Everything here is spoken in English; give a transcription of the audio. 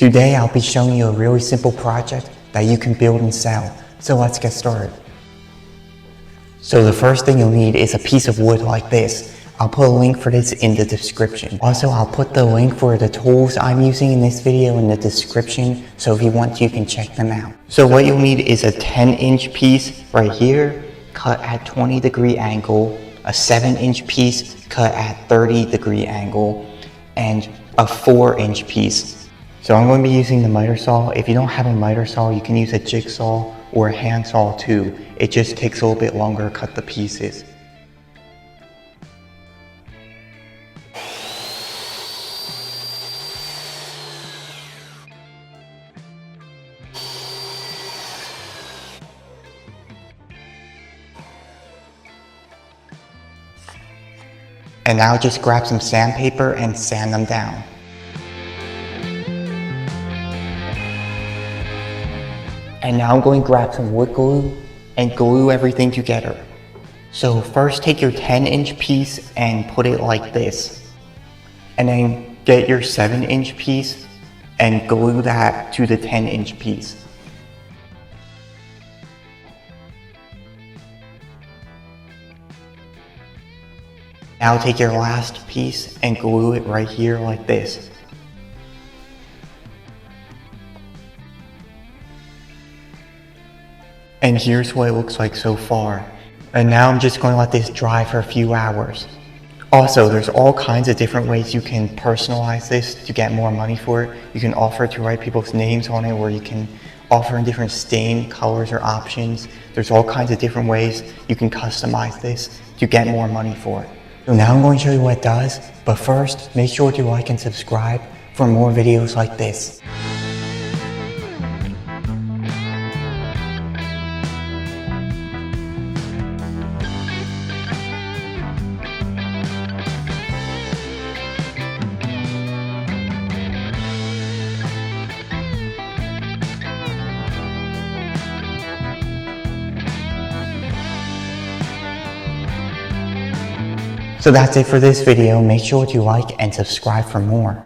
Today I'll be showing you a really simple project that you can build and sell. So let's get started. So the first thing you'll need is a piece of wood like this. I'll put a link for this in the description. Also, I'll put the link for the tools I'm using in this video in the description, so if you want to, you can check them out. So what you'll need is a 10-inch piece right here, cut at 20-degree angle, a 7-inch piece cut at 30-degree angle, and a 4-inch piece. So I'm going to be using the miter saw. If you don't have a miter saw, you can use a jigsaw or a handsaw too. It just takes a little bit longer to cut the pieces. And now just grab some sandpaper and sand them down. And now I'm going to grab some wood glue and glue everything together. So first take your 10-inch piece and put it like this. And then get your 7-inch piece and glue that to the 10-inch piece. Now take your last piece and glue it right here like this. And here's what it looks like so far. And now I'm just going to let this dry for a few hours. Also, there's all kinds of different ways you can personalize this to get more money for it. You can offer to write people's names on it, or you can offer in different stain colors or options. There's all kinds of different ways you can customize this to get more money for it. So now I'm going to show you what it does, but first, make sure to like and subscribe for more videos like this. So that's it for this video. Make sure to like and subscribe for more.